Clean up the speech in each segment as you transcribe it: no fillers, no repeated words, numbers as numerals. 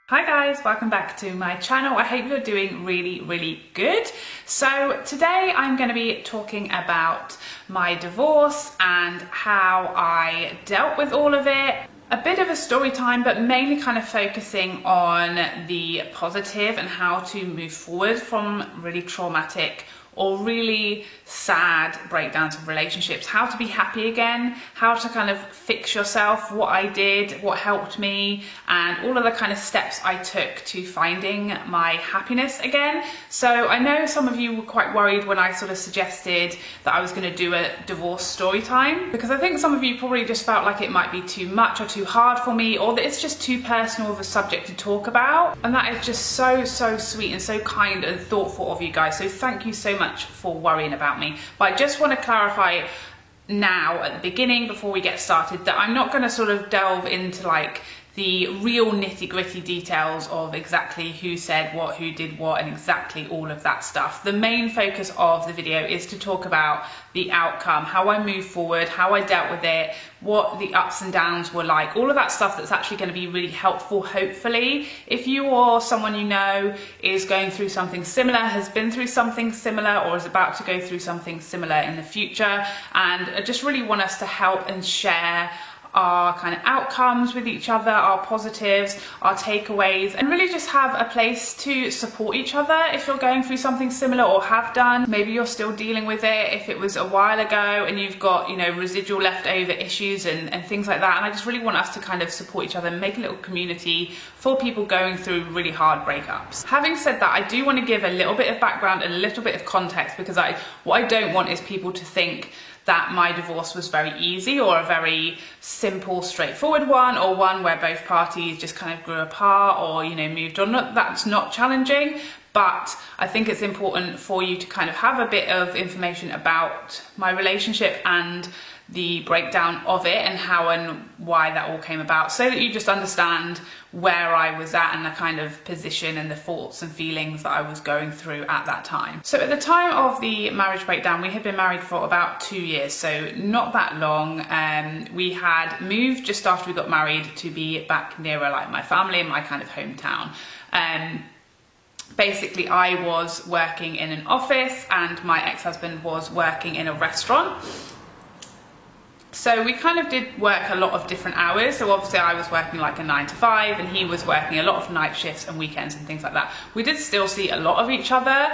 Hi guys, welcome back to my channel. I hope you're doing really good. So today I'm going to be talking about my divorce and how I dealt with all of it. A bit of a story time, but mainly kind of focusing on the positive and how to move forward from really traumatic or really sad breakdowns of relationships, how to be happy again, how to kind of fix yourself, what I did, what helped me, and all of the kind of steps I took to finding my happiness again. So I know some of you were quite worried when I sort of suggested that I was going to do a divorce story time, because I think some of you probably just felt like it might be too much or too hard for me, or that it's just too personal of a subject to talk about. And that is just so sweet and so kind and thoughtful of you guys. So thank you so much for worrying about me. But I just want to clarify now at the beginning before we get started that I'm not going to sort of delve into like the real nitty-gritty details of exactly who said what, who did what, and exactly all of that stuff. The main focus of the video is to talk about the outcome, how I moved forward, how I dealt with it, what the ups and downs were like, all of that stuff that's actually going to be really helpful, hopefully. If you or someone you know is going through something similar, has been through something similar, or is about to go through something similar in the future, and I just really want us to help and share our kind of outcomes with each other, our positives, our takeaways, and really just have a place to support each other if you're going through something similar or have done. Maybe you're still dealing with it if it was a while ago and you've got, you know, residual leftover issues and things like that. And I just really want us to kind of support each other and make a little community for people going through really hard breakups. Having said that, I do want to give a little bit of background and a little bit of context, because what I don't want is people to think that my divorce was very easy or a very simple, straightforward one, or one where both parties just kind of grew apart or, you know, moved on. That's not challenging, but I think it's important for you to kind of have a bit of information about my relationship and the breakdown of it and how and why that all came about, so that you just understand where I was at and the kind of position and the thoughts and feelings that I was going through at that time. So at the time of the marriage breakdown, we had been married for about 2 years, so not that long. We had moved just after we got married to be back nearer like my family and my kind of hometown. Basically, I was working in an office and my ex-husband was working in a restaurant. So we kind of did work a lot of different hours. So obviously I was working like a 9 to 5 and he was working a lot of night shifts and weekends and things like that. We did still see a lot of each other,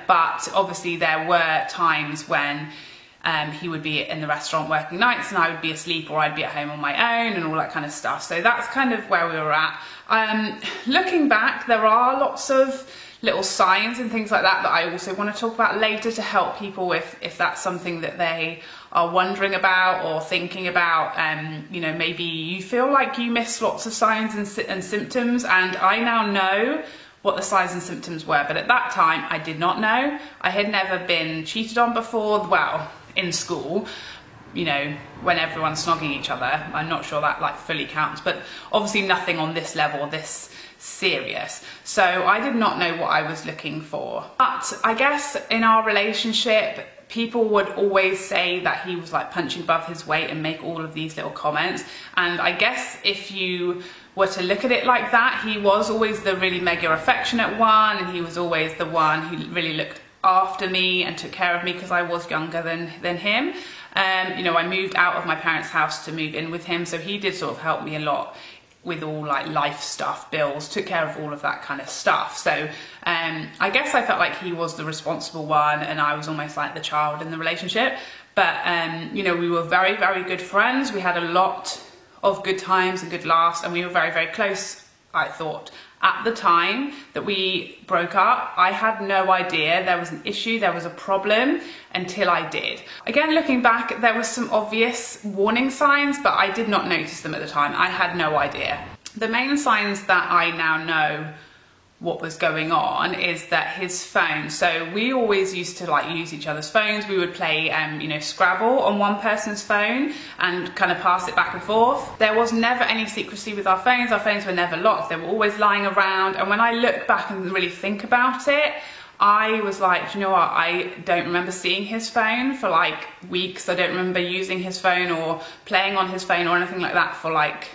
but obviously there were times when he would be in the restaurant working nights and I would be asleep, or I'd be at home on my own and all that kind of stuff. So that's kind of where we were at. Looking back, there are lots of little signs and things like that that I also want to talk about later to help people if that's something that they are wondering about or thinking about. You know, maybe you feel like you miss lots of signs and symptoms, and I now know what the signs and symptoms were, but at that time I did not know. I had never been cheated on before. Well, in school, you know, when everyone's snogging each other. I'm not sure that like fully counts, but obviously nothing on this level, this serious. So I did not know what I was looking for. But I guess in our relationship, people would always say that he was like punching above his weight and make all of these little comments. And I guess if you were to look at it like that, he was always the really mega affectionate one, and he was always the one who really looked after me and took care of me because I was younger than him. You know, I moved out of my parents' house to move in with him, so he did sort of help me a lot with all like life stuff, bills, took care of all of that kind of stuff. So I guess I felt like he was the responsible one and I was almost like the child in the relationship. But you know, we were very good friends. We had a lot of good times and good laughs, and we were very close, I thought. At the time that we broke up, I had no idea there was an issue, there was a problem, until I did. Again, looking back, there was some obvious warning signs, but I did not notice them at the time. I had no idea. The main signs that I now know what was going on is that his phone, so we always used to like use each other's phones. We would play you know, Scrabble on one person's phone and kind of pass it back and forth. There was never any secrecy with our phones were never locked, they were always lying around. And when I look back and really think about it, I was like, you know what, I don't remember seeing his phone for like weeks. I don't remember using his phone or playing on his phone or anything like that for like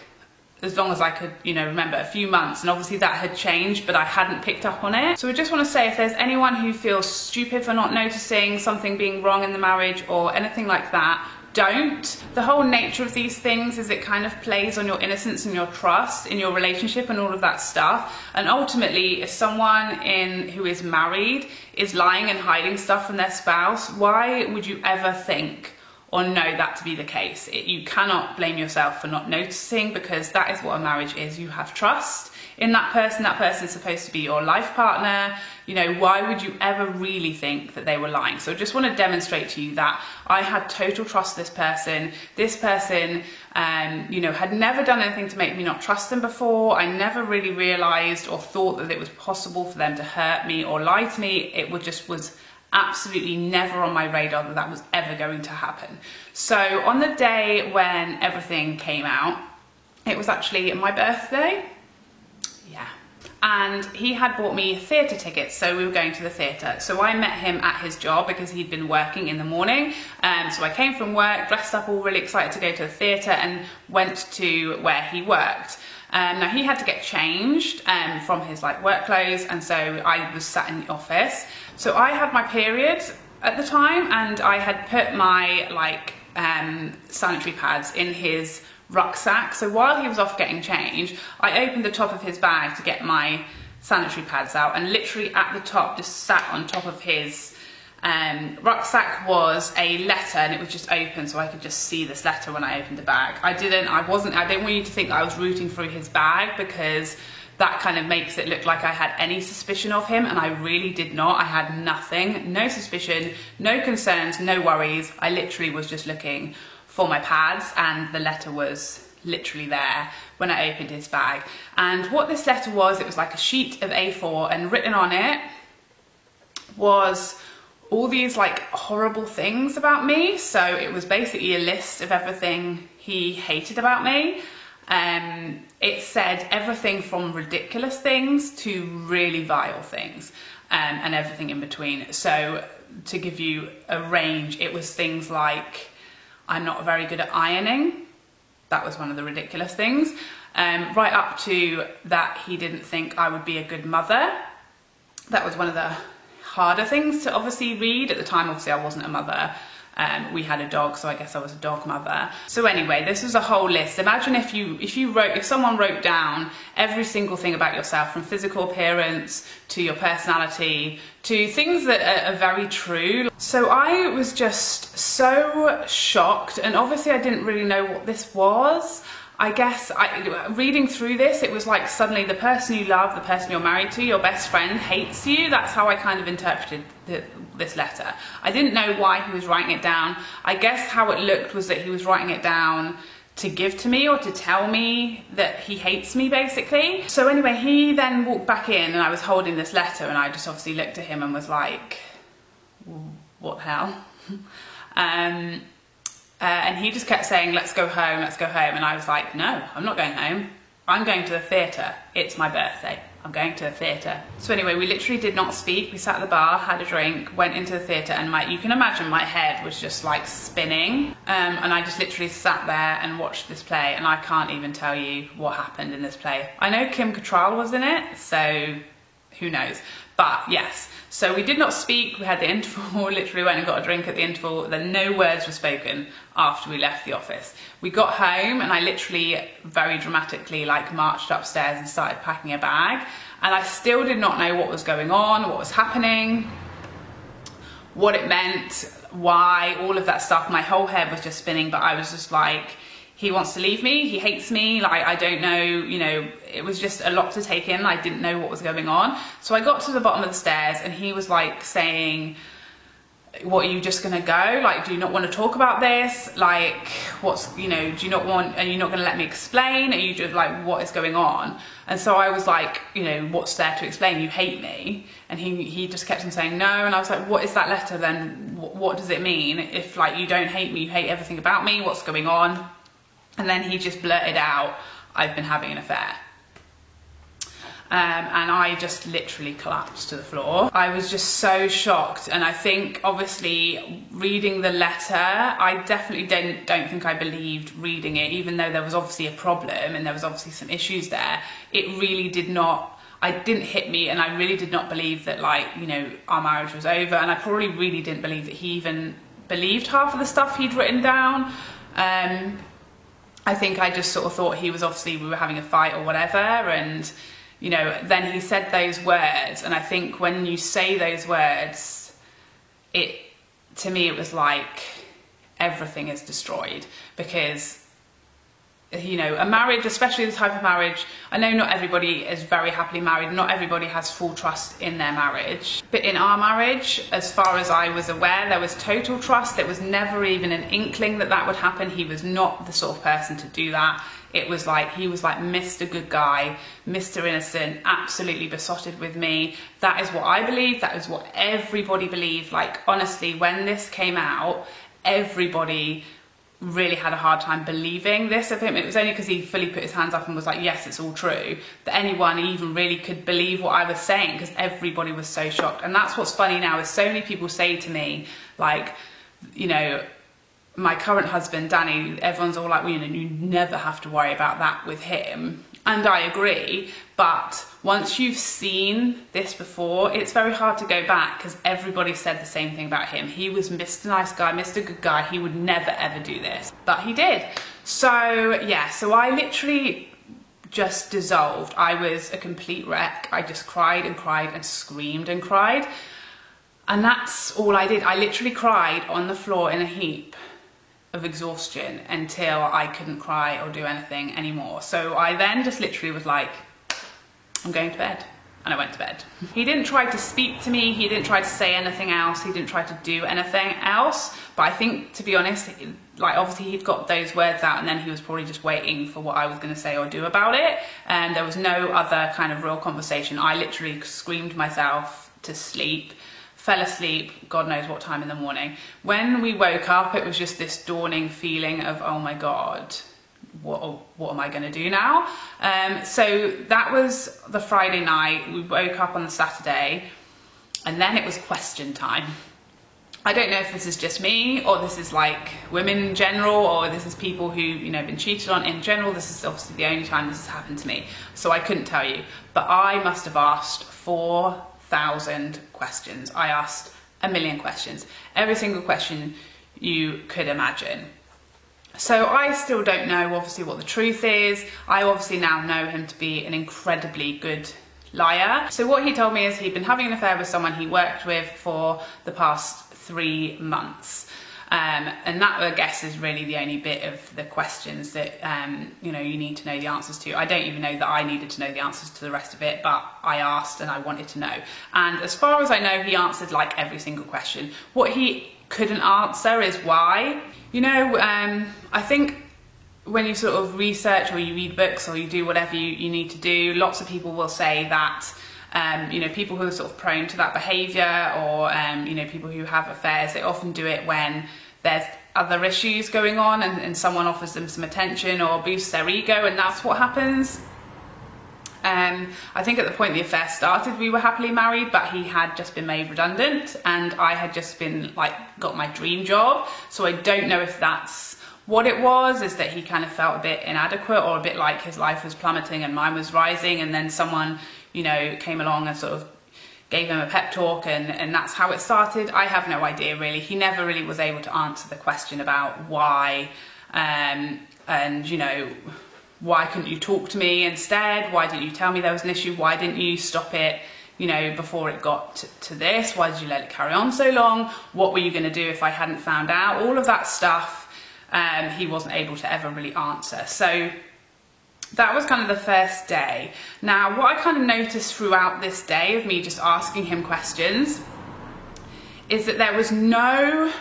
as long as I could, you know, remember, a few months, and obviously that had changed, but I hadn't picked up on it. So I just want to say, if there's anyone who feels stupid for not noticing something being wrong in the marriage or anything like that, don't. The whole nature of these things is it kind of plays on your innocence and your trust in your relationship and all of that stuff. And ultimately, if someone who is married is lying and hiding stuff from their spouse, why would you ever think or know that to be the case? You cannot blame yourself for not noticing, because that is what a marriage is. You have trust in that person. That person is supposed to be your life partner. You know, why would you ever really think that they were lying? So I just want to demonstrate to you that I had total trust in this person. This person, you know, had never done anything to make me not trust them before. I never really realized or thought that it was possible for them to hurt me or lie to me. It was absolutely never on my radar that that was ever going to happen. So on the day when everything came out, it was actually my birthday. Yeah. And he had bought me theatre tickets, so we were going to the theatre. So I met him at his job because he'd been working in the morning. So I came from work, dressed up, all really excited to go to the theatre, and went to where he worked. Now he had to get changed from his work clothes, and so I was sat in the office. So I had my period at the time, and I had put my sanitary pads in his rucksack. So while he was off getting changed, I opened the top of his bag to get my sanitary pads out, and literally at the top, just sat on top of his rucksack, was a letter, and it was just open, so I could just see this letter when I opened the bag. I didn't want you to think that I was rooting through his bag, because that kind of makes it look like I had any suspicion of him, and I really did not. I had nothing, no suspicion, no concerns, no worries. I literally was just looking for my pads, and the letter was literally there when I opened his bag. And what this letter was, it was like a sheet of A4, and written on it was all these horrible things about me. So it was basically a list of everything he hated about me. It said everything from ridiculous things to really vile things, and everything in between. So to give you a range, it was things like, I'm not very good at ironing. That was one of the ridiculous things. Right up to that he didn't think I would be a good mother. That was one of the harder things to obviously read. At the time, obviously I wasn't a mother. We had a dog, so I guess I was a dog mother. So anyway, this was a whole list. Imagine if someone wrote down every single thing about yourself, from physical appearance to your personality to things that are very true. So I was just so shocked, and obviously I didn't really know what this was. I guess reading through this, it was like suddenly the person you love, the person you're married to, your best friend, hates you. That's how I kind of interpreted this letter. I didn't know why he was writing it down. I guess how it looked was that he was writing it down to give to me, or to tell me that he hates me, basically. So anyway, he then walked back in, and I was holding this letter, and I just obviously looked at him and was like, what the hell? And he just kept saying, let's go home, let's go home. And I was like, no, I'm not going home. I'm going to the theatre. It's my birthday. I'm going to the theatre. So anyway, we literally did not speak. We sat at the bar, had a drink, went into the theatre, and you can imagine my head was just spinning. And I just literally sat there and watched this play, and I can't even tell you what happened in this play. I know Kim Cattrall was in it, so who knows? But yes, so we did not speak. We had the interval, literally went and got a drink at the interval. Then no words were spoken after we left the office. We got home, and I literally very dramatically marched upstairs and started packing a bag. And I still did not know what was going on, what was happening, what it meant, why, all of that stuff. My whole head was just spinning, but I was just like, he wants to leave me, he hates me, I don't know, you know, it was just a lot to take in. I didn't know what was going on. So I got to the bottom of the stairs, and he was saying, what, are you just gonna go? Do you not want to talk about this? What's, you know, do you not want, are you not gonna let me explain? Are you just what is going on? And so I was like, you know, what's there to explain? You hate me. And he just kept on saying no. And I was like, what is that letter then? What does it mean? If you don't hate me, you hate everything about me, what's going on? And then he just blurted out, I've been having an affair. and I just literally collapsed to the floor. I was just so shocked, and I think obviously reading the letter, I definitely don't think I believed reading it, even though there was obviously a problem and there was obviously some issues there. It really didn't hit me, and I really did not believe that, like, you know, our marriage was over, and I probably really didn't believe that he even believed half of the stuff he'd written down. I think I just sort of thought we were having a fight or whatever, and you know, then he said those words, and I think when you say those words, to me it was like everything is destroyed, because you know, a marriage, especially the type of marriage, I know not everybody is very happily married, not everybody has full trust in their marriage, but in our marriage, as far as I was aware, there was total trust. There was never even an inkling that that would happen. He was not the sort of person to do that. It was like, he was like Mr. Good Guy, Mr. Innocent, absolutely besotted with me. That is what I believe, that is what everybody believed. Like, honestly, when this came out, everybody really had a hard time believing this of him. It was only because he fully put his hands up and was like, yes, it's all true, that anyone even really could believe what I was saying, because everybody was so shocked. And that's what's funny now, is so many people say to me, like, you know, my current husband, Danny, everyone's all like, well, you know, you never have to worry about that with him. And I agree, but once you've seen this before, it's very hard to go back, because everybody said the same thing about him. He was Mr. Nice Guy, Mr. Good Guy. He would never ever do this, but he did. So yeah, so I literally just dissolved. I was a complete wreck. I just cried and cried and screamed and cried. And that's all I did. I literally cried on the floor in a heap of exhaustion until I couldn't cry or do anything anymore. So I then just literally was like, I'm going to bed. And I went to bed. He didn't try to speak to me. He didn't try to say anything else. He didn't try to do anything else. But I think, to be honest, like, obviously he'd got those words out, and then he was probably just waiting for what I was going to say or do about it. And there was no other kind of real conversation. I literally screamed myself to sleep, fell asleep, God knows what time in the morning. When we woke up, it was just this dawning feeling of, oh my God, what am I going to do now? So that was the Friday night. We woke up on the Saturday, and then it was question time. I don't know if this is just me, or this is like women in general, or this is people who, you know, been cheated on in general. This is obviously the only time this has happened to me, so I couldn't tell you. But I must have asked 4,000 questions. I asked a million questions, every single question you could imagine. So I still don't know, obviously, what the truth is. I obviously now know him to be an incredibly good liar. So what he told me is he'd been having an affair with someone he worked with for the past 3 months. And that, I guess, is really the only bit of the questions that, you know, you need to know the answers to. I don't even know that I needed to know the answers to the rest of it, but I asked and I wanted to know. And as far as I know, he answered like every single question. What he couldn't answer is why. You know, I think when you sort of research or you read books or you do whatever you need to do, lots of people will say that, you know, people who are sort of prone to that behaviour, or, you know, people who have affairs, they often do it when there's other issues going on, and someone offers them some attention or boosts their ego, and that's what happens. I think at the point the affair started, we were happily married, but he had just been made redundant, and I had just been, like, got my dream job. So I don't know if that's what it was, is that he kind of felt a bit inadequate, or a bit like his life was plummeting and mine was rising, and then someone, you know, came along and sort of gave him a pep talk, and that's how it started. I have no idea, really. He never really was able to answer the question about why, and, you know, why couldn't you talk to me instead? Why didn't you tell me there was an issue? Why didn't you stop it, you know, before it got to this? Why did you let it carry on so long? What were you going to do if I hadn't found out? All of that stuff, he wasn't able to ever really answer. So that was kind of the first day. Now, what I kind of noticed throughout this day of me just asking him questions is that there was no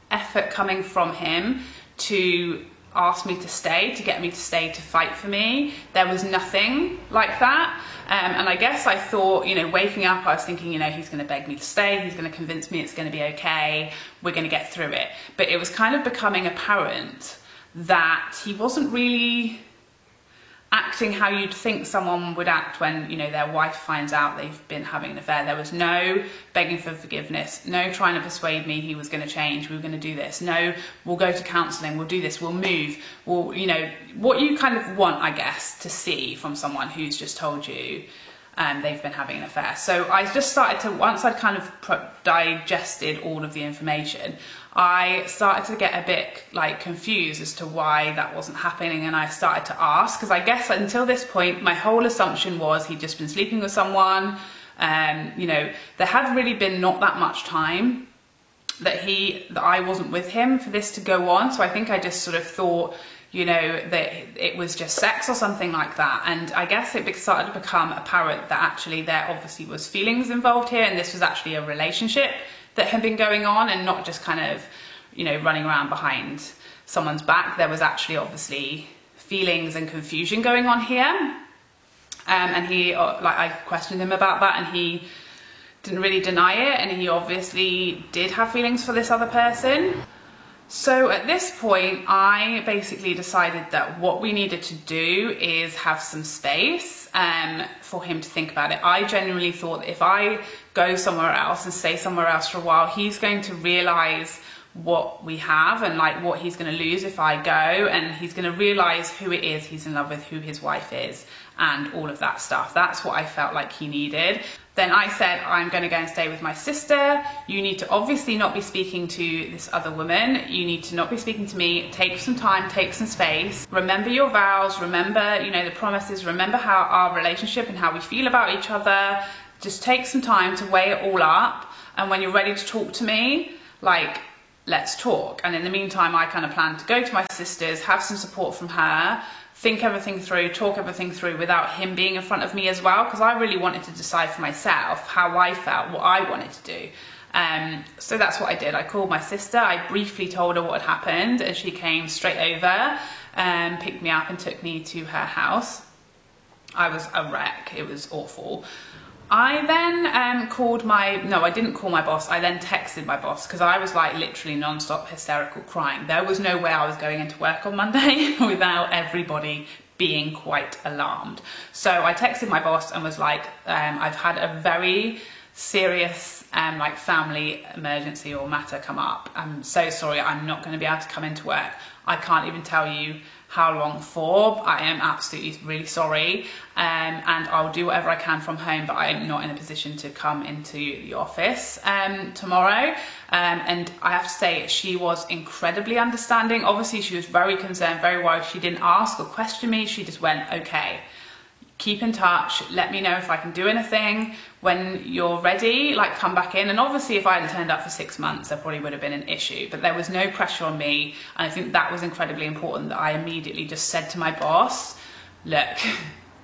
effort coming from him to ask me to stay, to get me to stay, to fight for me. There was nothing like that. And I guess I thought, you know, waking up, I was thinking, you know, he's going to beg me to stay, he's going to convince me it's going to be okay, we're going to get through it. But it was kind of becoming apparent that he wasn't really acting how you'd think someone would act when, you know, their wife finds out they've been having an affair. There was no begging for forgiveness, no trying to persuade me he was going to change, we were going to do this, no, we'll go to counselling, we'll do this, we'll move, we'll, you know, what you kind of want, I guess, to see from someone who's just told you they've been having an affair. So I just started to, once I'd kind of digested all of the information, I started to get a bit like confused as to why that wasn't happening, and I started to ask, because I guess until this point my whole assumption was he'd just been sleeping with someone. You know, there had really been not that much time that I wasn't with him for this to go on, so I think I just sort of thought, you know, that it was just sex or something like that. And I guess it started to become apparent that actually there obviously was feelings involved here, and this was actually a relationship that had been going on and not just kind of, you know, running around behind someone's back. There was actually obviously feelings and confusion going on here. And he, like, I questioned him about that, and he didn't really deny it, and he obviously did have feelings for this other person. So at this point, I basically decided that what we needed to do is have some space for him to think about it. I genuinely thought that if I go somewhere else and stay somewhere else for a while, he's going to realise what we have and like what he's going to lose if I go, and he's going to realise who it is he's in love with, who his wife is, and all of that stuff. That's what I felt like he needed. Then I said, I'm going to go and stay with my sister. You need to obviously not be speaking to this other woman. You need to not be speaking to me. Take some time, take some space. Remember your vows. Remember, you know, the promises. Remember how our relationship and how we feel about each other. Just take some time to weigh it all up. And when you're ready to talk to me, like, let's talk. And in the meantime, I kind of planned to go to my sister's, have some support from her, think everything through, talk everything through without him being in front of me as well, because I really wanted to decide for myself how I felt, what I wanted to do. So that's what I did. I called my sister, I briefly told her what had happened, and she came straight over and picked me up and took me to her house. I was a wreck, it was awful. I then called I didn't call my boss, I then texted my boss, because I was like literally non-stop hysterical crying. There was no way I was going into work on Monday without everybody being quite alarmed. So I texted my boss and was like, I've had a very serious like family emergency or matter come up. I'm so sorry, I'm not going to be able to come into work. I can't even tell you how long for. I am absolutely really sorry, and I'll do whatever I can from home, but I am not in a position to come into the office tomorrow. And I have to say, she was incredibly understanding. Obviously she was very concerned, very worried. She didn't ask or question me, she just went, okay, keep in touch, let me know if I can do anything. When you're ready, like, come back in. And obviously if I hadn't turned up for 6 months, there probably would have been an issue, but there was no pressure on me. And I think that was incredibly important, that I immediately just said to my boss, look,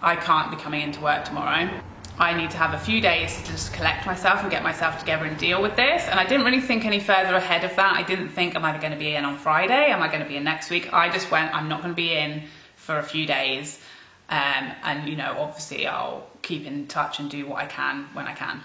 I can't be coming into work tomorrow. I need to have a few days to just collect myself and get myself together and deal with this. And I didn't really think any further ahead of that. I didn't think, am I going to be in on Friday? Am I going to be in next week? I just went, I'm not going to be in for a few days. And, you know, obviously I'll keep in touch and do what I can when I can.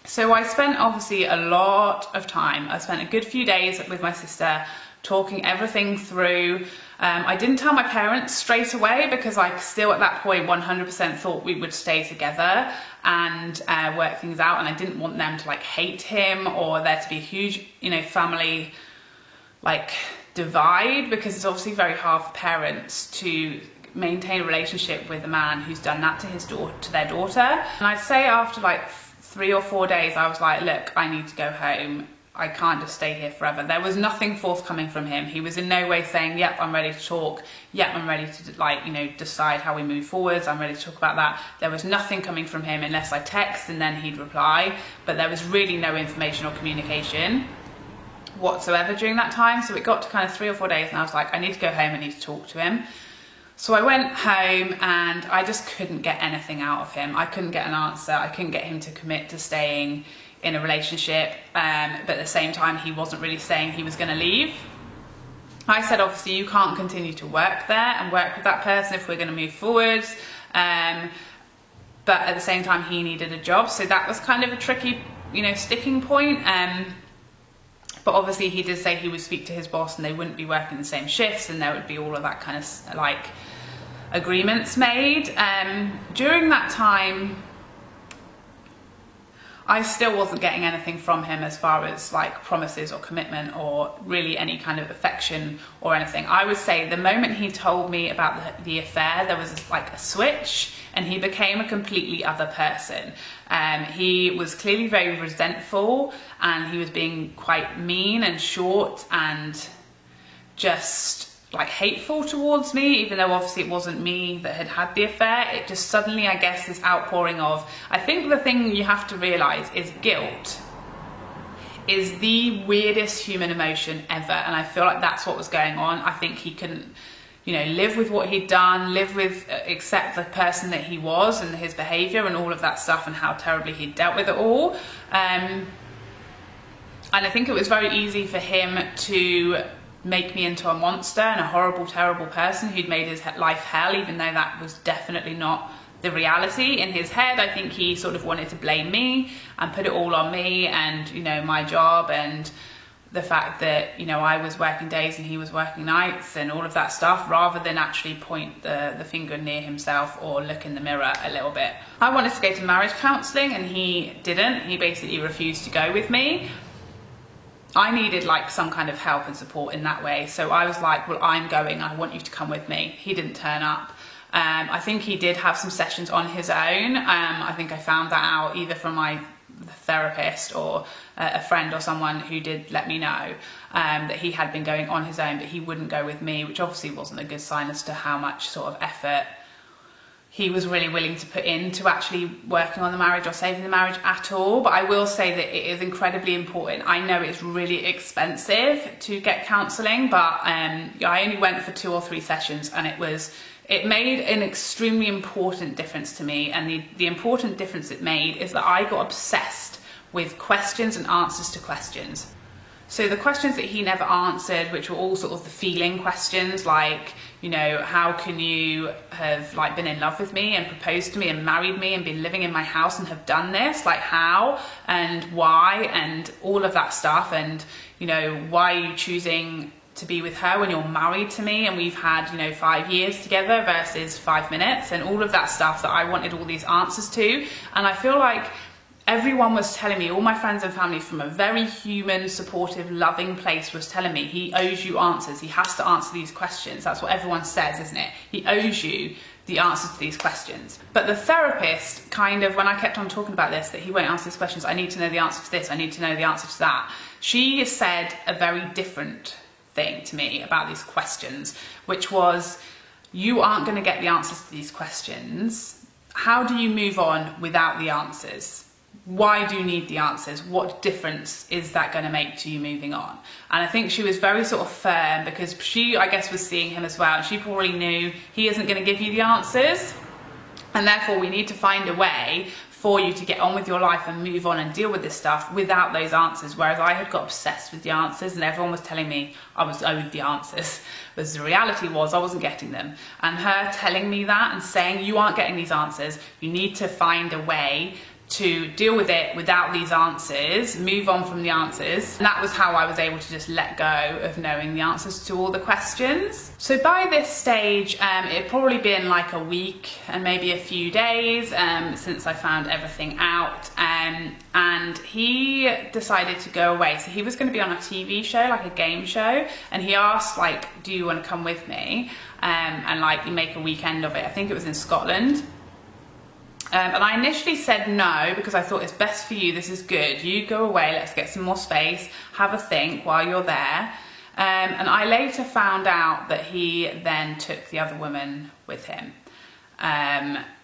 So I spent obviously a lot of time. I spent a good few days with my sister talking everything through. I didn't tell my parents straight away, because I still at that point 100% thought we would stay together and work things out, and I didn't want them to like hate him or there to be a huge, you know, family like divide, because it's obviously very hard for parents to maintain a relationship with a man who's done that to his daughter, to their daughter. And I'd say after like 3 or 4 days, I was like, look, I need to go home. I can't just stay here forever. There was nothing forthcoming from him. He was in no way saying, yep, I'm ready to talk. Yep, I'm ready to, like, you know, decide how we move forwards. I'm ready to talk about that. There was nothing coming from him unless I text and then he'd reply. But there was really no information or communication whatsoever during that time. So it got to kind of 3 or 4 days and I was like, I need to go home. I need to talk to him. So I went home and I just couldn't get anything out of him. I couldn't get an answer. I couldn't get him to commit to staying in a relationship, but at the same time he wasn't really saying he was going to leave. I said, obviously you can't continue to work there and work with that person if we're going to move forwards, but at the same time he needed a job, so that was kind of a tricky, you know, sticking point. But obviously he did say he would speak to his boss and they wouldn't be working the same shifts and there would be all of that kind of like agreements made. During that time, I still wasn't getting anything from him as far as like promises or commitment or really any kind of affection or anything. I would say the moment he told me about the affair, there was like a switch and he became a completely other person. He was clearly very resentful and he was being quite mean and short and just like hateful towards me, even though obviously it wasn't me that had had the affair. It just suddenly, I guess, this outpouring of, I think the thing you have to realize is guilt is the weirdest human emotion ever, and I feel like that's what was going on. I think he couldn't, you know, live with what he'd done, accept the person that he was and his behavior and all of that stuff and how terribly he'd dealt with it all. And I think it was very easy for him to make me into a monster and a horrible, terrible person who'd made his life hell, even though that was definitely not the reality. In his head, I think he sort of wanted to blame me and put it all on me and, you know, my job and the fact that, you know, I was working days and he was working nights and all of that stuff, rather than actually point the finger near himself or look in the mirror a little bit. I wanted to go to marriage counselling and he didn't. He basically refused to go with me. I needed like some kind of help and support in that way. So I was like, well, I'm going, I want you to come with me. He didn't turn up. I think he did have some sessions on his own. I think I found that out either from my therapist or a friend or someone who did let me know that he had been going on his own, but he wouldn't go with me, which obviously wasn't a good sign as to how much sort of effort he was really willing to put into actually working on the marriage or saving the marriage at all. But I will say that it is incredibly important. I know it's really expensive to get counselling, but I only went for 2 or 3 sessions and it made an extremely important difference to me. And the important difference it made is that I got obsessed with questions and answers to questions. So the questions that he never answered, which were all sort of the feeling questions, like, you know, how can you have like been in love with me and proposed to me and married me and been living in my house and have done this? Like how and why and all of that stuff. And, you know, why are you choosing to be with her when you're married to me and we've had, you know, 5 years together versus 5 minutes, and all of that stuff that I wanted all these answers to. And I feel like everyone was telling me, all my friends and family from a very human, supportive, loving place was telling me, he owes you answers. He has to answer these questions. That's what everyone says, isn't it? He owes you the answers to these questions. But the therapist kind of, when I kept on talking about this, that he won't answer these questions, I need to know the answer to this, I need to know the answer to that, she said a very different thing to me about these questions, which was, you aren't going to get the answers to these questions. How do you move on without the answers? Why do you need the answers? What difference is that going to make to you moving on? And I think she was very sort of firm because she, I guess, was seeing him as well. And she probably knew he isn't going to give you the answers. And therefore we need to find a way for you to get on with your life and move on and deal with this stuff without those answers. Whereas I had got obsessed with the answers and everyone was telling me I was owed the answers. But the reality was I wasn't getting them. And her telling me that and saying, you aren't getting these answers, you need to find a way to deal with it without these answers, move on from the answers. And that was how I was able to just let go of knowing the answers to all the questions. So by this stage, it had probably been like a week and maybe a few days since I found everything out. And he decided to go away. So he was going to be on a TV show, like a game show. And he asked, like, do you want to come with me? And like make a weekend of it. I think it was in Scotland. And I initially said no because I thought it's best for you, this is good. You go away, let's get some more space, have a think while you're there. And I later found out that he then took the other woman with him.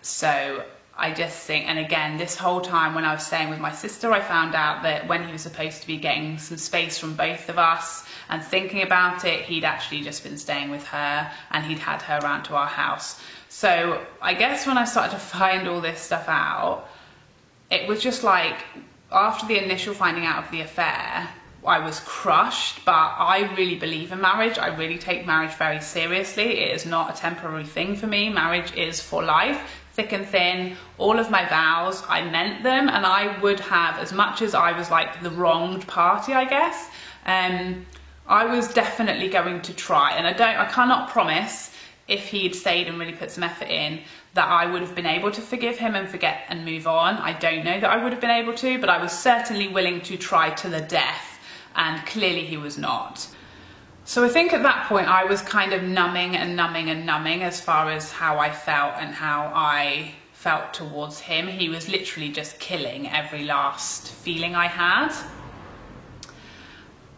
So I just think, and again, this whole time when I was staying with my sister, I found out that when he was supposed to be getting some space from both of us and thinking about it, he'd actually just been staying with her and he'd had her around to our house. So I guess when I started to find all this stuff out, it was just like, after the initial finding out of the affair, I was crushed, but I really believe in marriage. I really take marriage very seriously. It is not a temporary thing for me. Marriage is for life, thick and thin. All of my vows, I meant them, and I would have, as much as I was like the wronged party, I guess, I was definitely going to try. And I cannot promise if he had stayed and really put some effort in, that I would have been able to forgive him and forget and move on. I don't know that I would have been able to, but I was certainly willing to try to the death, and clearly he was not. So I think at that point I was kind of numbing and numbing and numbing as far as how I felt and how I felt towards him. He was literally just killing every last feeling I had.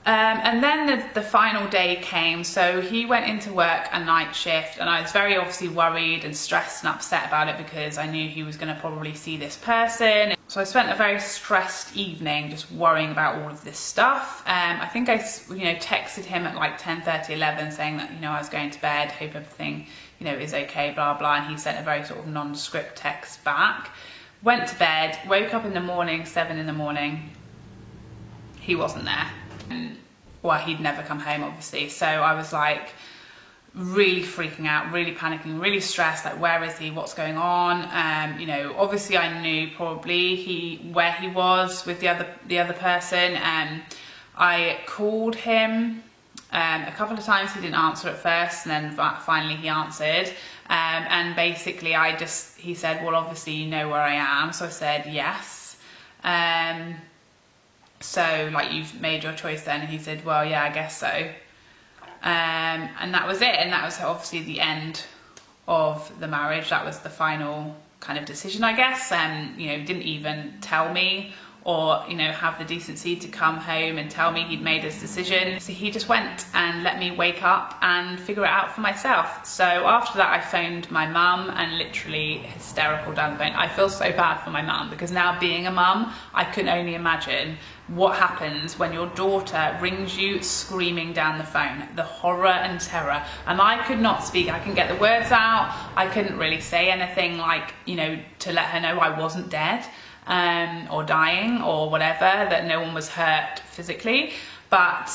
And then the final day came, so he went into work a night shift, and I was very obviously worried and stressed and upset about it because I knew he was going to probably see this person. So I spent a very stressed evening just worrying about all of this stuff. I think I texted him at like 10:30, 11 saying that, I was going to bed, hope everything, is okay, blah, blah. And he sent a very sort of nondescript text back. Went to bed, woke up in the morning, 7 in the morning. He wasn't there. Well, he'd never come home, obviously. So I was like really freaking out, really panicking, really stressed. Like, where is he? What's going on? Obviously I knew probably where he was with the other person. I called him a couple of times. He didn't answer at first, and then finally he answered. And basically he said, well, obviously you know where I am. So I said yes. So like, you've made your choice then? And he said, well, yeah, I guess so. And that was it. And that was obviously the end of the marriage. That was the final kind of decision, I guess. Didn't even tell me or, have the decency to come home and tell me he'd made his decision. So he just went and let me wake up and figure it out for myself. So after that, I phoned my mum, and literally hysterical down the phone. I feel so bad for my mum, because now being a mum, I can only imagine what happens when your daughter rings you screaming down the phone. The horror and terror. And I could not speak. I couldn't get the words out. I couldn't really say anything like, to let her know I wasn't dead. Or dying or whatever, that no one was hurt physically. But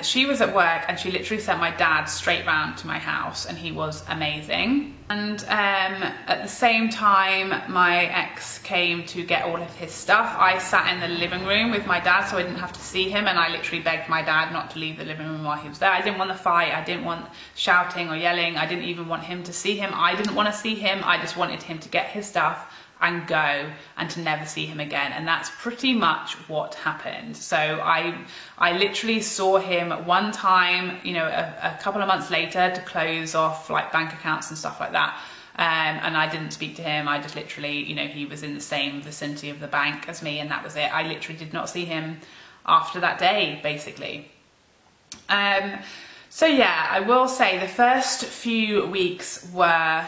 she was at work, and she literally sent my dad straight round to my house, and he was amazing. And at the same time, my ex came to get all of his stuff. I sat in the living room with my dad so I didn't have to see him, and I literally begged my dad not to leave the living room while he was there. I didn't want the fight. I didn't want shouting or yelling. I didn't even want him to see him. I didn't want to see him. I just wanted him to get his stuff and go, and to never see him again. And that's pretty much what happened. So I literally saw him one time, a couple of months later, to close off like bank accounts and stuff like that. And I didn't speak to him. I just literally, he was in the same vicinity of the bank as me, and that was it. I literally did not see him after that day, basically. So yeah, I will say the first few weeks were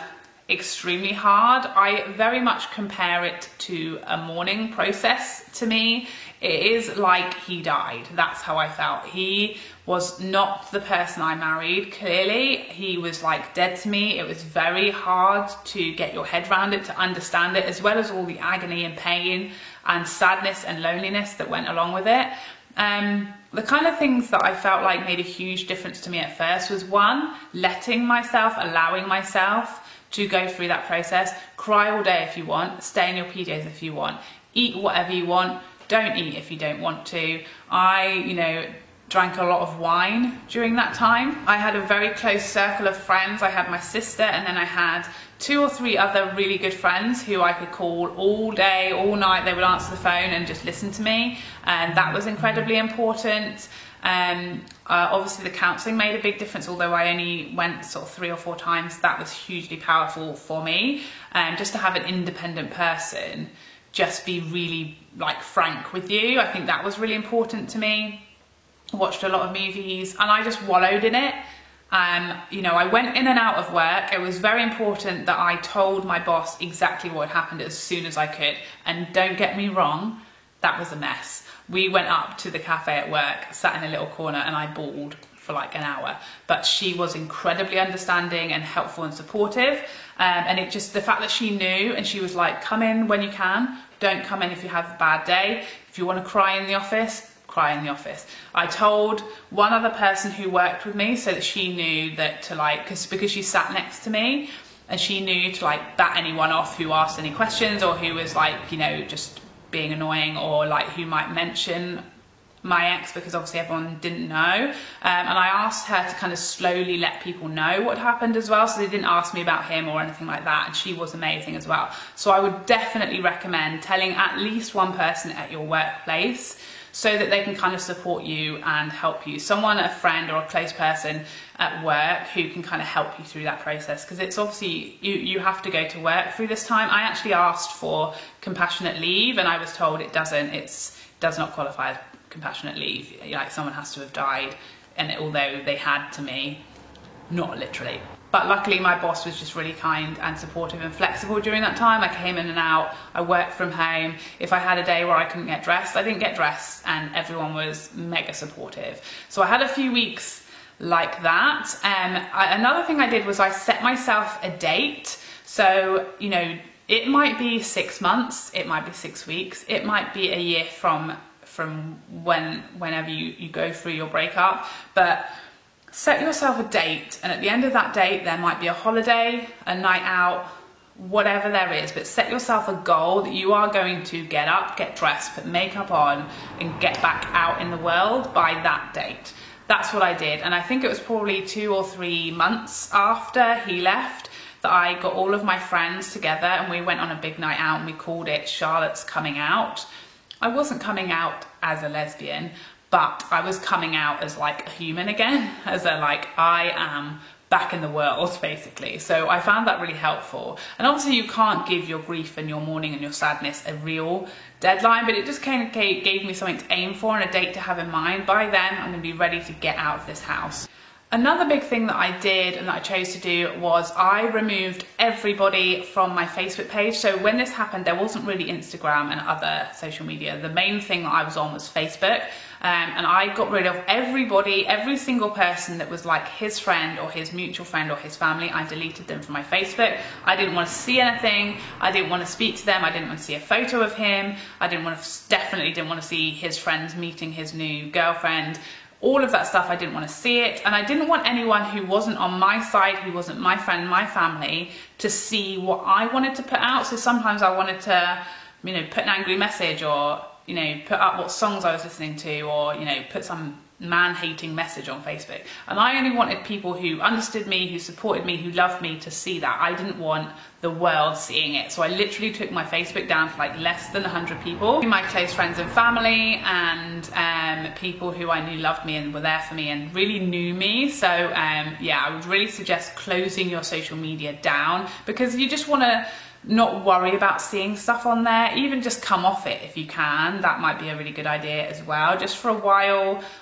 extremely hard. I very much compare it to a mourning process to me. It is like he died. That's how I felt. He was not the person I married, clearly. He was like dead to me. It was very hard to get your head around it, to understand it, as well as all the agony and pain and sadness and loneliness that went along with it. The kind of things that I felt like made a huge difference to me at first was, one, letting myself, allowing myself to go through that process. Cry all day if you want, stay in your PJs if you want, eat whatever you want, don't eat if you don't want to. I, drank a lot of wine during that time. I had a very close circle of friends. I had my sister, and then I had 2 or 3 other really good friends who I could call all day, all night. They would answer the phone and just listen to me, and that was incredibly important. Obviously the counselling made a big difference, although I only went sort of 3 or 4 times. That was hugely powerful for me, just to have an independent person just be really like frank with you. I think that was really important to me. Watched a lot of movies, and I just wallowed in it. I went in and out of work. It was very important that I told my boss exactly what had happened as soon as I could. And don't get me wrong, that was a mess. We went up to the cafe at work, sat in a little corner, and I bawled for like an hour. But she was incredibly understanding and helpful and supportive. And it just, the fact that she knew, and she was like, come in when you can. Don't come in if you have a bad day. If you want to cry in the office, cry in the office. I told one other person who worked with me so that she knew that to like, because she sat next to me, and she knew to like bat anyone off who asked any questions, or who was like, just being annoying, or like who might mention my ex, because obviously everyone didn't know, and I asked her to kind of slowly let people know what happened as well, so they didn't ask me about him or anything like that, and she was amazing as well. So I would definitely recommend telling at least one person at your workplace, so that they can kind of support you and help you. Someone, a friend or a close person at work who can kind of help you through that process, because it's obviously, you have to go to work through this time. I actually asked for compassionate leave and I was told it does not qualify as compassionate leave. Like, someone has to have died, and although they had to me, not literally. But luckily my boss was just really kind and supportive and flexible during that time. I came in and out, I worked from home. If I had a day where I couldn't get dressed, I didn't get dressed, and everyone was mega supportive. So I had a few weeks like that. Another thing I did was I set myself a date. So, you know, it might be 6 months, it might be 6 weeks, it might be a year from whenever you go through your breakup, but set yourself a date, and at the end of that date there might be a holiday, a night out, whatever there is, but set yourself a goal that you are going to get up, get dressed, put makeup on and get back out in the world by that date. That's what I did, and I think it was probably 2 or 3 months after he left that I got all of my friends together and we went on a big night out, and we called it Charlotte's Coming Out. I wasn't coming out as a lesbian, but I was coming out as like a human again, as a like, I am back in the world, basically. So I found that really helpful. And obviously you can't give your grief and your mourning and your sadness a real deadline, but it just kind of gave me something to aim for and a date to have in mind. By then I'm going to be ready to get out of this house. Another big thing that I did and that I chose to do was I removed everybody from my Facebook page. So when this happened, there wasn't really Instagram and other social media. The main thing that I was on was Facebook, and I got rid of everybody, every single person that was like his friend or his mutual friend or his family. I deleted them from my Facebook. I didn't want to see anything. I didn't want to speak to them. I didn't want to see a photo of him. I definitely didn't want to see his friends meeting his new girlfriend. All of that stuff, I didn't want to see it, and I didn't want anyone who wasn't on my side, who wasn't my friend, my family, to see what I wanted to put out. So sometimes I wanted to, you know, put an angry message, or, you know, put up what songs I was listening to, or, you know, put some man-hating message on Facebook. And I only wanted people who understood me, who supported me, who loved me to see that. I didn't want the world seeing it. So I literally took my Facebook down to like less than 100 people. My close friends and family, and people who I knew loved me and were there for me and really knew me. So yeah, I would really suggest closing your social media down, because you just want to not worry about seeing stuff on there. Even just come off it if you can. That might be a really good idea as well, just for a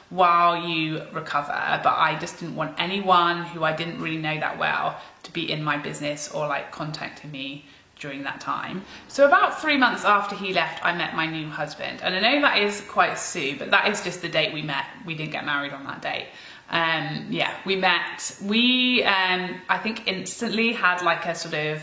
while you recover. But I just didn't want anyone who I didn't really know that well to be in my business or like contacting me during that time. So about 3 months after he left, I met my new husband, and I know that is quite soon, but that is just the date we met. We didn't get married on that date. Yeah, we met. We I think instantly had like a sort of,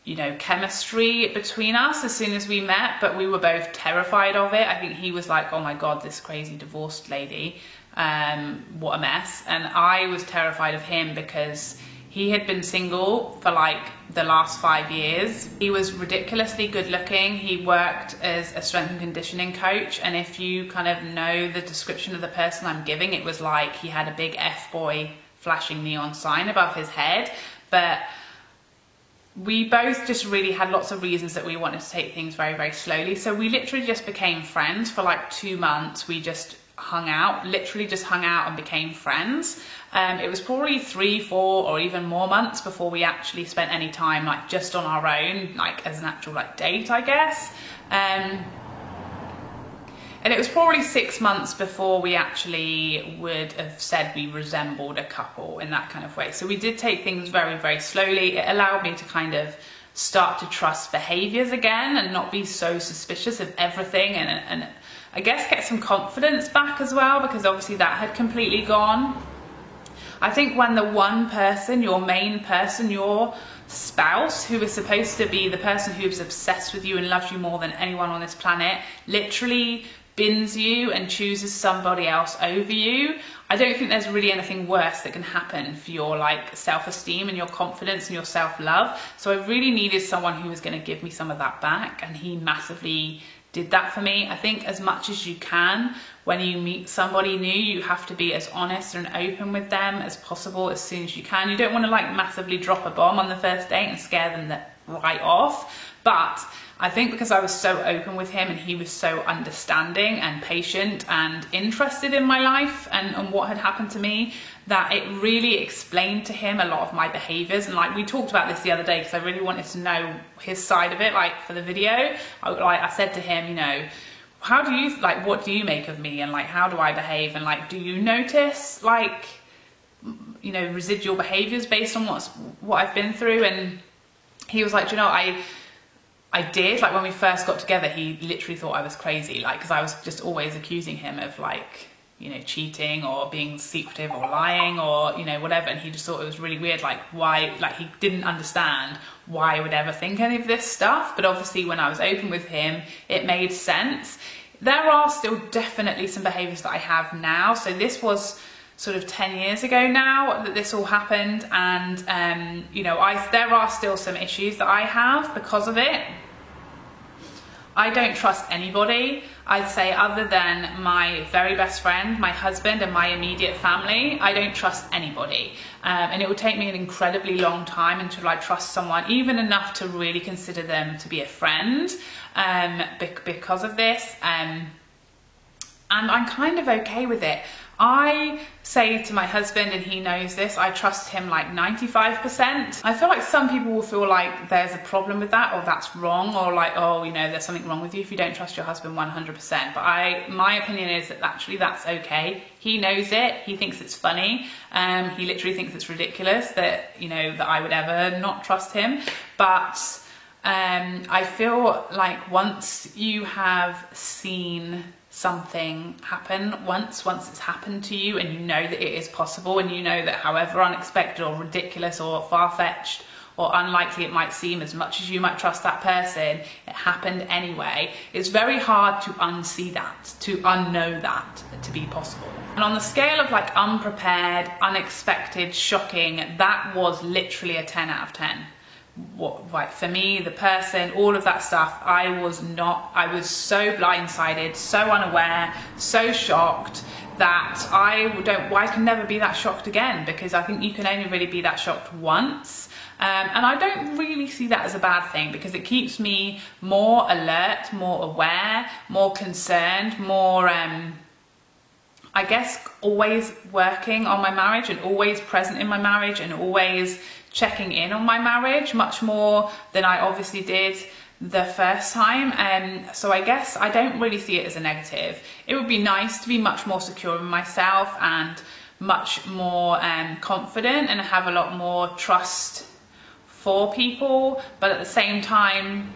you know, chemistry between us as soon as we met, but we were both terrified of it. I think he was like, oh my God, this crazy divorced lady, what a mess. And I was terrified of him because he had been single for like the last 5 years. He was ridiculously good looking. He worked as a strength and conditioning coach. And if you kind of know the description of the person I'm giving, it was like he had a big F-boy flashing neon sign above his head. But we both just really had lots of reasons that we wanted to take things very, very slowly. So we literally just became friends for like 2 months. We just hung out, literally just hung out and became friends. It was probably 3, 4 or even more months before we actually spent any time like just on our own, like as an actual like date, I guess. And it was probably 6 months before we actually would have said we resembled a couple in that kind of way. So we did take things very, very slowly. It allowed me to kind of start to trust behaviours again and not be so suspicious of everything, and I guess get some confidence back as well, because obviously that had completely gone. I think when the one person, your main person, your spouse, who is supposed to be the person who's obsessed with you and loves you more than anyone on this planet, literally bins you and chooses somebody else over you, I don't think there's really anything worse that can happen for your like self-esteem and your confidence and your self-love. So I really needed someone who was going to give me some of that back, and he massively did that for me. I think as much as you can when you meet somebody new, you have to be as honest and open with them as possible as soon as you can. You don't want to like massively drop a bomb on the first date and scare them right off. But I think because I was so open with him and he was so understanding and patient and interested in my life and what had happened to me, that it really explained to him a lot of my behaviors. And like we talked about this the other day because I really wanted to know his side of it, like for the video. I said to him, you know, how do you, like, what do you make of me, and like how do I behave, and like do you notice like, you know, residual behaviors based on what I've been through? And he was like, you know, I did. Like when we first got together, he literally thought I was crazy, like because I was just always accusing him of like, you know, cheating or being secretive or lying or, you know, whatever. And he just thought it was really weird, like why, like he didn't understand why I would ever think any of this stuff. But obviously when I was open with him, it made sense. There are still definitely some behaviors that I have now. So this was sort of 10 years ago now that this all happened. And, you know, there are still some issues that I have because of it. I don't trust anybody, I'd say, other than my very best friend, my husband, and my immediate family. I don't trust anybody. And it would take me an incredibly long time until I trust someone, even enough to really consider them to be a friend, because of this. And I'm kind of okay with it. I say to my husband, and he knows this, I trust him like 95%. I feel like some people will feel like there's a problem with that, or that's wrong, or like, oh, you know, there's something wrong with you if you don't trust your husband 100%. But my opinion is that actually that's okay. He knows it. He thinks it's funny. He literally thinks it's ridiculous that, you know, that I would ever not trust him. But I feel like once you have seen something happen once it's happened to you, and you know that it is possible, and you know that however unexpected or ridiculous or far-fetched or unlikely it might seem, as much as you might trust that person, it happened anyway. It's very hard to unsee that, to unknow that to be possible. And on the scale of like unprepared, unexpected, shocking, that was literally a 10 out of 10. Like for me, the person, all of that stuff, I was so blindsided, so unaware, so shocked that I can never be that shocked again, because I think you can only really be that shocked once. And I don't really see that as a bad thing, because it keeps me more alert, more aware, more concerned, more I guess always working on my marriage and always present in my marriage and always checking in on my marriage, much more than I obviously did the first time. So I guess I don't really see it as a negative. It would be nice to be much more secure in myself and much more confident and have a lot more trust for people, but at the same time,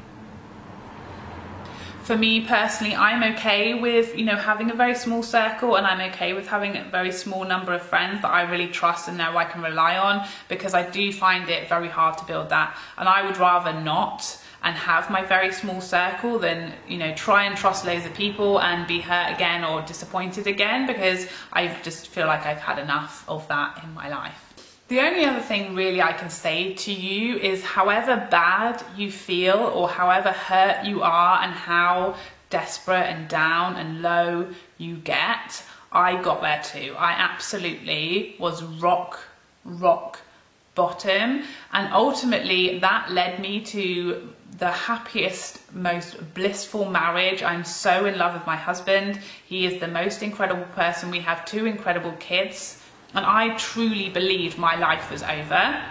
for me personally, I'm okay with, you know, having a very small circle, and I'm okay with having a very small number of friends that I really trust and know I can rely on, because I do find it very hard to build that. And I would rather not and have my very small circle than, you know, try and trust loads of people and be hurt again or disappointed again, because I just feel like I've had enough of that in my life. The only other thing really I can say to you is, however bad you feel or however hurt you are and how desperate and down and low you get, I got there too. I absolutely was rock bottom, and ultimately that led me to the happiest, most blissful marriage. I'm so in love with my husband. He is the most incredible person. We have 2 incredible kids. And I truly believed my life was over.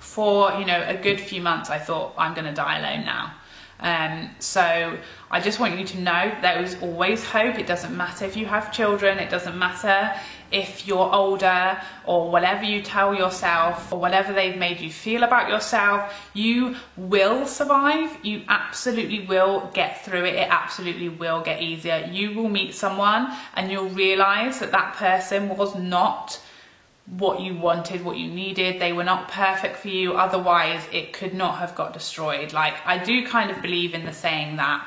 For, you know, a good few months I thought, I'm gonna die alone now. So I just want you to know there is always hope. It doesn't matter if you have children, it doesn't matter if you're older, or whatever you tell yourself, or whatever they've made you feel about yourself, you will survive. You absolutely will get through it. It absolutely will get easier. You will meet someone and you'll realize that that person was not what you wanted, what you needed. They were not perfect for you, otherwise it could not have got destroyed. Like, I do kind of believe in the saying that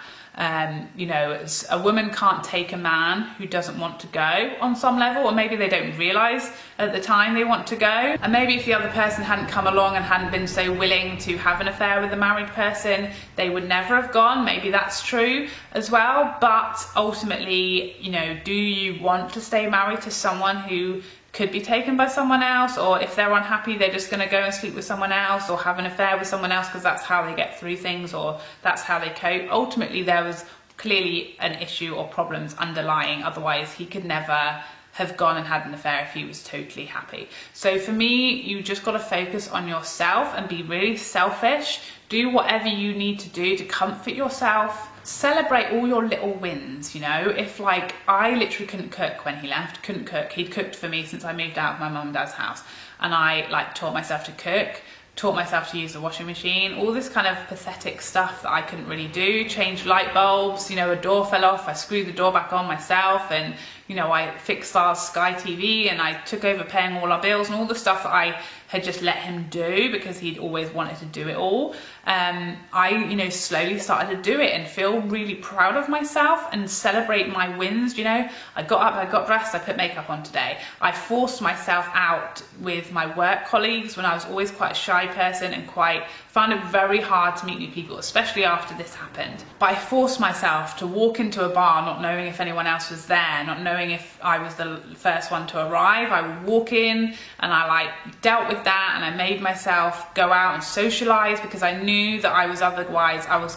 You know, a woman can't take a man who doesn't want to go on some level, or maybe they don't realise at the time they want to go. And maybe if the other person hadn't come along and hadn't been so willing to have an affair with a married person, they would never have gone. Maybe that's true as well. But ultimately, you know, do you want to stay married to someone who could be taken by someone else? Or if they're unhappy, they're just going to go and sleep with someone else or have an affair with someone else because that's how they get through things, or that's how they cope. Ultimately, there was clearly an issue or problems underlying, otherwise he could never have gone and had an affair if he was totally happy. So for me, you just got to focus on yourself and be really selfish. Do whatever you need to do to comfort yourself. Celebrate all your little wins, you know. If, like, I literally couldn't cook when he left, couldn't cook. He'd cooked for me since I moved out of my mum and dad's house, and I like taught myself to cook, taught myself to use the washing machine, all this kind of pathetic stuff that I couldn't really do. Changed light bulbs, you know, a door fell off, I screwed the door back on myself, and you know, I fixed our Sky TV, and I took over paying all our bills and all the stuff that I had just let him do because he'd always wanted to do it all. I, you know, slowly started to do it and feel really proud of myself and celebrate my wins. You know, I got up, I got dressed, I put makeup on today. I forced myself out with my work colleagues when I was always quite a shy person and found it very hard to meet new people, especially after this happened. But I forced myself to walk into a bar not knowing if anyone else was there, not knowing if I was the first one to arrive. I would walk in and I like dealt with that, and I made myself go out and socialize because I knew that I was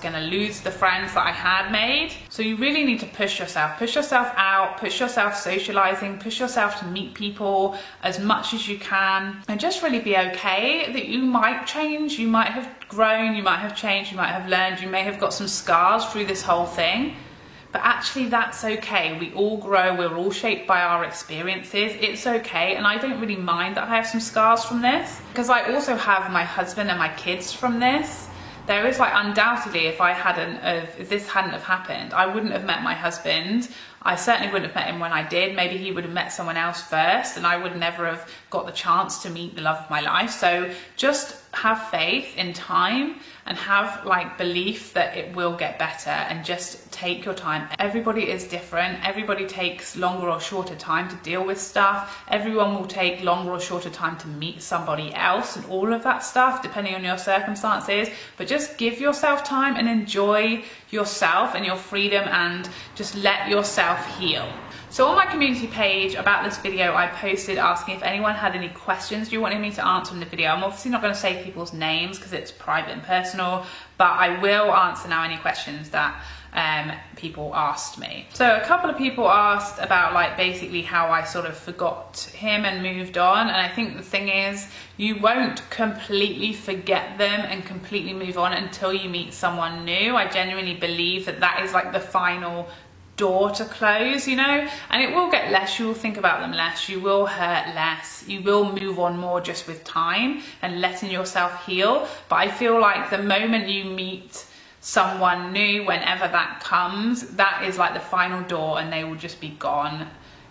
going to lose the friends that I had made. So you really need to push yourself out, push yourself socializing, push yourself to meet people as much as you can, and just really be okay that you might change, you might have grown, you might have changed, you might have learned, you may have got some scars through this whole thing. But actually that's okay. We all grow, we're all shaped by our experiences. It's okay, and I don't really mind that I have some scars from this, because I also have my husband and my kids from this. There is, like, undoubtedly, if this hadn't have happened, I wouldn't have met my husband. I certainly wouldn't have met him when I did. Maybe he would have met someone else first, and I would never have got the chance to meet the love of my life. So just have faith in time and have, like, belief that it will get better, and just take your time. Everybody is different. Everybody takes longer or shorter time to deal with stuff. Everyone will take longer or shorter time to meet somebody else, and all of that stuff, depending on your circumstances. But just give yourself time and enjoy yourself and your freedom, and just let yourself heal. So on my community page about this video, I posted asking if anyone had any questions you wanted me to answer in the video. I'm obviously not going to say people's names because it's private and personal, but I will answer now any questions that people asked me. So a couple of people asked about, like, basically how I sort of forgot him and moved on. And I think the thing is, you won't completely forget them and completely move on until you meet someone new. I genuinely believe that that is, like, the final door to close, you know, and it will get less. You will think about them less, you will hurt less, you will move on more just with time and letting yourself heal. But I feel like the moment you meet someone new, whenever that comes, that is like the final door, and they will just be gone,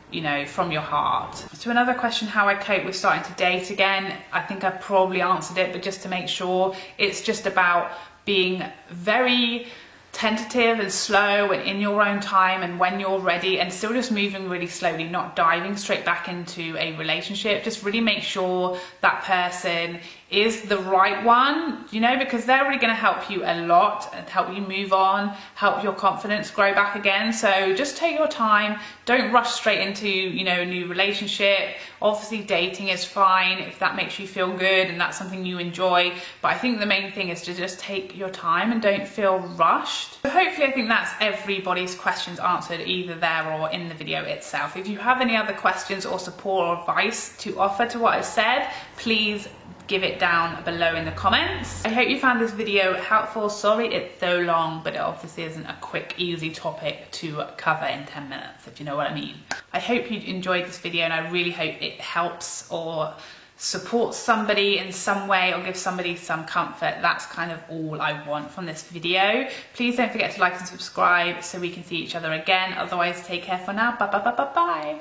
you know, from your heart. So another question, how I cope with starting to date again. I think I probably answered it, but just to make sure, it's just about being very tentative and slow and in your own time, and when you're ready, and still just moving really slowly, not diving straight back into a relationship. Just really make sure that person is the right one, you know, because they're really going to help you a lot and help you move on, help your confidence grow back again. So just take your time, don't rush straight into, you know, a new relationship. Obviously dating is fine if that makes you feel good and that's something you enjoy, but I think the main thing is to just take your time and don't feel rushed. So hopefully I think that's everybody's questions answered, either there or in the video itself. If you have any other questions or support or advice to offer to what I've said, please give it down below in the comments. I hope you found this video helpful. Sorry it's so long, but it obviously isn't a quick, easy topic to cover in 10 minutes, if you know what I mean. I hope you enjoyed this video, and I really hope it helps or supports somebody in some way or gives somebody some comfort. That's kind of all I want from this video. Please don't forget to like and subscribe so we can see each other again. Otherwise, take care for now. Bye bye bye bye bye.